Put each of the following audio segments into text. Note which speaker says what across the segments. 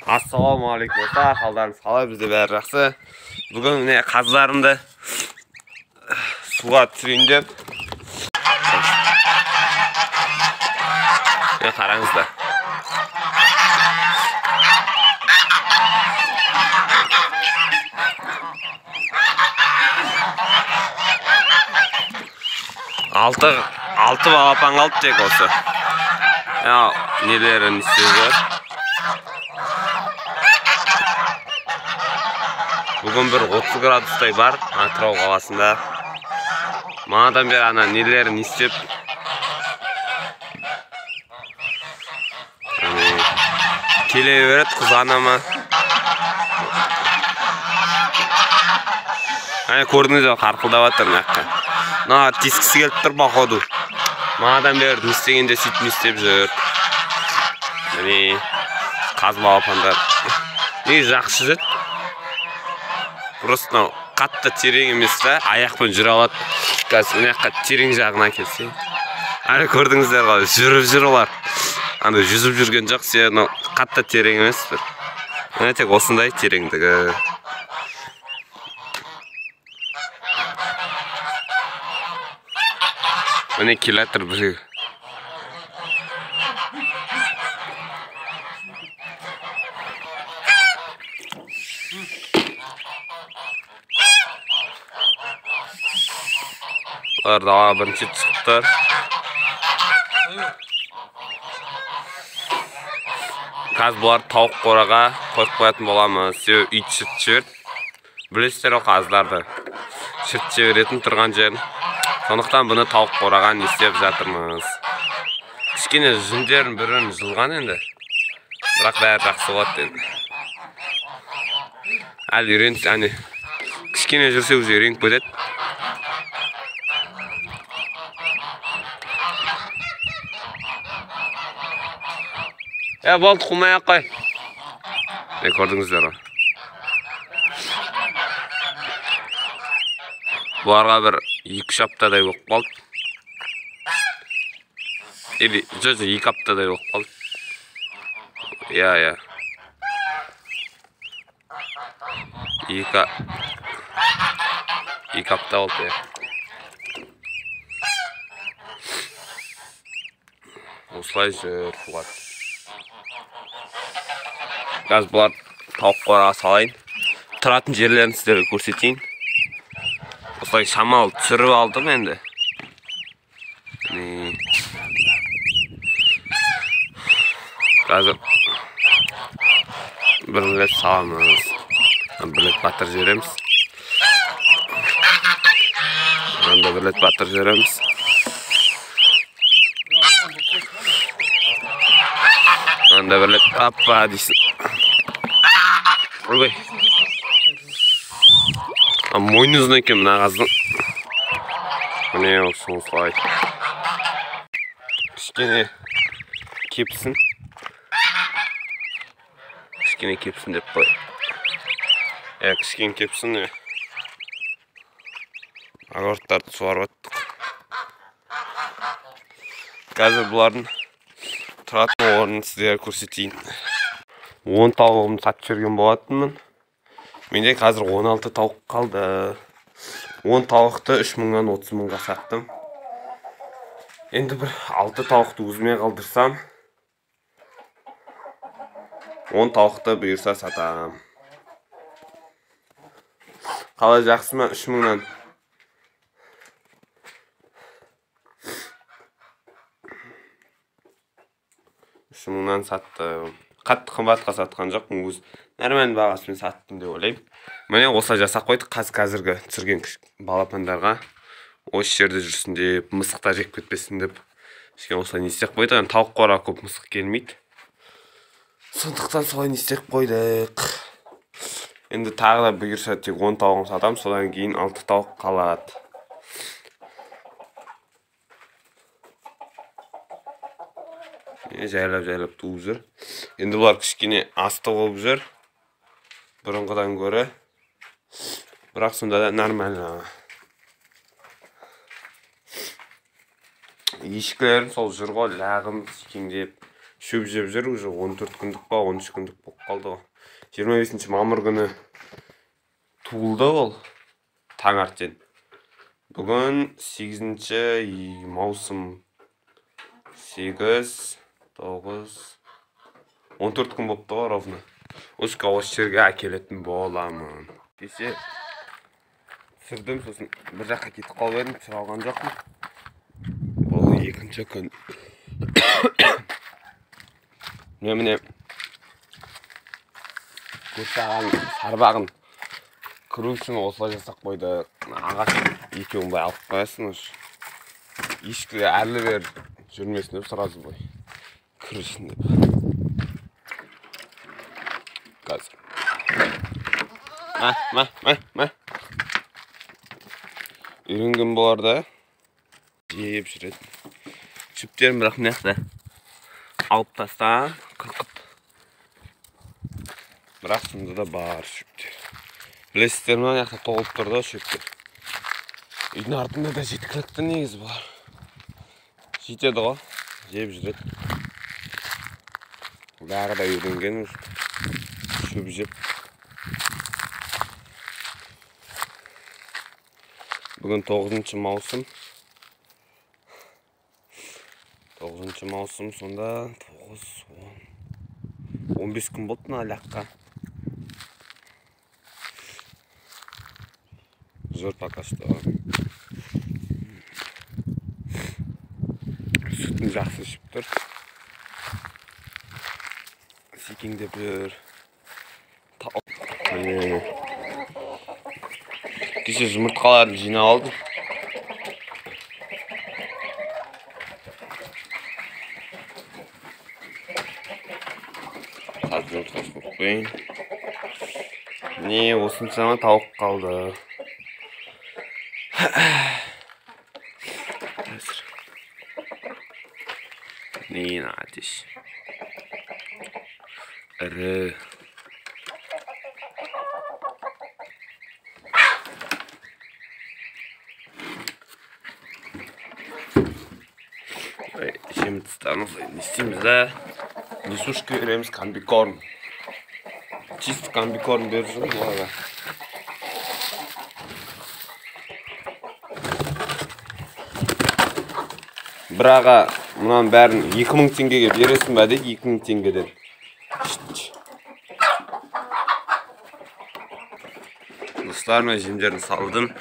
Speaker 1: Assalomu alaykum dostlar, hollarimiz qalay? Bizda bari yaxshi. Bugun ne qazlarimda suvga tushiring deb. Qarangizlar. Altı balapan qaldı tek olsa. Ya nelerin istiyorlar? Bugün bir 30 gradustay var Atırau qalasında. Manadan beri ana nelerin istep keleberet kızanama. Hani gördünüz mü qarqıldavattır naqqa. Na tiskisi kelip tur baxodu. Manadan beri istegende sütünü istep jür. Yani qazma apandar. Ne жақсы жет. Просто қатты терең емес та, аяқпен жүре алады. Қазір мына жаққа терең жағына келсе. Ана көрдіңіздер ғой, жүріп олар. Ана жүзіп жүрген жоқ, сені қатты терең емес бір. Мына тек осындай тереңдігі. Міне келатыр біреу. Daha birinchi chiqdi. Qaz bular tovuq qo'raga qo'yib qo'yатын bo'lamiz. It shirtchir. Bilasizlar qazlarni. Shirtchir berетін turgan jer. So'ndoqdan buni tovuq qo'ragan istep жатырмыз. Kichkina jinderning birini jilgan endi. Biroq bari yaxshi bo'ladi endi. Al yurin, ani kichkina jursa o'zi yurin ketadi. Ya bol tuxumaya qo'y. Ko'rdingizlar. Bularga bir 2 haftaday bo'lib qoldi. Jo'ja 2 haftaday bo'lib qoldi. Ya. 2 hafta oldu. Osılay jür Fuat. Gaz bular tovuq qo'raga salayın. Turатын жерlerini sizlerge ko'rsatayın. Osılay shamol tushirib oldim endi. Gazir birlik salamiz. Birlik batırib jibiramiz. Endi birlik batırib jibiramiz. Endi birlik appa deysin. Oy. Moynuzun ekan mına qazın. Mine olsun soy. Kichkina kepsin. Kichkina kepsin deb qo'y. Kichkina kepsin. Agortlarni sug'orib o'tdik. Hozir bularning turатын o'rnini sizlarga ko'rsatayin. 10 tavuğumu satib жүрген болатынмын. Менде қазір 16 тауық қалды. 10 тауықты 3000-дан 30.000-ға саттым. Енді бір 6 тауықты өзіме қалдырсам, 10 тауықты бұйырса сатам. Қалай жақсы ма? 3000-дан 3000-дан саттым. Қатты қымбатқа сатқан жоқпын, өз нормальный бағасымен саттым деп ойлаймын. Міне осылай жасап қойдық. Қазіргі түсірген балапандарға осы жерде жүрсін деп, мысықта жеп кетпесін деп. Осылай не істеп қойдық. Тауық қораға көп мысық келмейді. Сондықтан солай не істеп қойдық. Енді тағы да бұйырса тек 10 тауығын сатам, содан кейін 6 тауық қалады. Жайлап туып жүр. Енді бұлар кішкене асты болып жүр. Бұрынғыдан көрі. Бірақ сонда да нормально. Ешкілерін сол жүр ғой, лағым секеңдеп. шөп жеп жүр, уже 14 күндік па, 13 күндік болып қалды ғой. 25 мамыр күні туылды ол таңертең. Бүгін 8 маусым. 8, 9, 14 күн болыпты ғой ровно. Осы жерге әкелетін боламын. Кеше сүрдім, сосын бір жаққа кетіп қалып едім, түсіре алған жоқпын. Бұл екінші күн. Міне көрші ағаның сарбағын кіру үшін осылай жасап қойды. Ағаш екеуін бай алып қоясың. Ешкі әлі бер жүрмесін деп сразу бой кірішін деп. Қазір. Ма. Үйренген болар да. Жеп жүреді. Шөптерін бірақ мына алып таста, қырқып. Бірақ сонда да бар шөптер. Білесіздер ме, мына толып тұр да шөптер. Үйдің артында да жеткілікті негізі бар. Жетеді ғой, жеп жүреді. Бәрі да үйренген шөп жеп. Бүгін 9 маусым. 9 маусым, сонда 15 күн болды мына лаққа. Жүр пока что. Сүтін жақсы ішіп тұр. Секеңдеп жүр. Кеше жұмыртқаларын жинап алдым. Қазір жұмыртқасы қойып. Не, осыншама тауық қалды. Нейін атеш. Ірі. Жем тұстаныз, не істейміз да? Несушка береміз, комбикорм. Чист комбикорм беріп жүрміз оларға. Бір аға мұнан бәрін 2000 теңгеге бересің бә дейді, 2000 теңгеден. Достар, мен жемдерін салдым.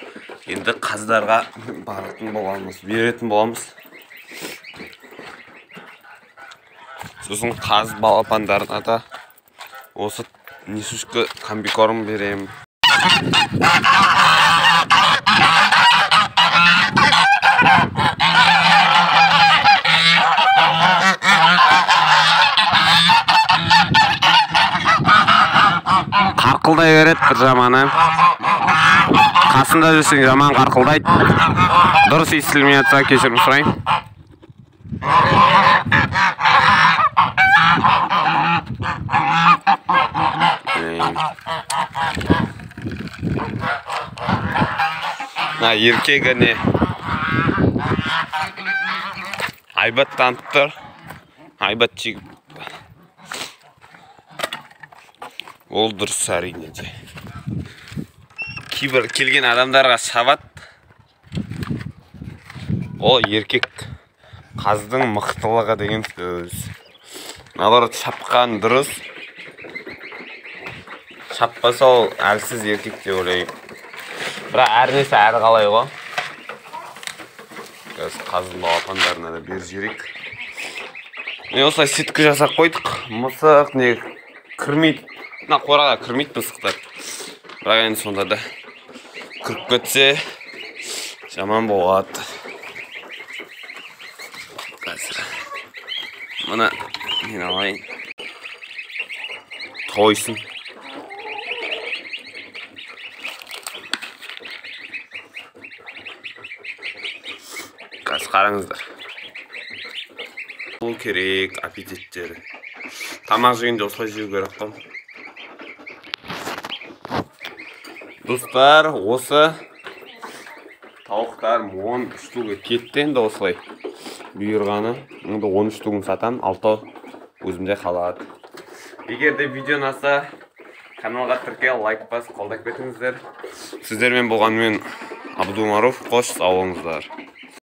Speaker 1: Енді қаздарға баратын боламыз, беретін боламыз. Сосын қаз балапандарына да осы несушка комбикорм берем. Қарқылдай береді бір жаманы. Қасында жүрсең жаман қарқылдайды. Дұрыс естілмей жатса кешірім сұрайын. Еркегіне айбат танып тұр. Айбат чегіп. Ол дұрыс әрине де. Кейбір келген адамдарға шабат. Ол еркек қаздың мықтылығы деген сөз. Наоборот, шапқан дұрыс. Шаппаса ол әлсіз еркек деп ойлаймын. Бірақ әрнесі әрі қалай ғой. Қаздың балапандарына да бер жіберейік. Осылай сеткі жасап қойдық. Мысық не кірмейді. Мына қораға кірмейді мысықтар. Бірақ енді сонда да кіріп кетсе жаман болады. Қазір мұны мен алайын. Тойсын. Қазір қараңыздар. Бұл керек аппетиттері. Тамақ жегенде осылай жеу керек қой. Достар, осы тауықтар 13 штугы кетті енді осылай бұйырғаны. Енді 13 штугын сатам, 6 өзімде қалады. Егер де видео ұнаса, каналға тіркел, лайк басып қолдап кетіңіздер. Сіздермен болғанмен Абдумаров, қош сау болыңыздар.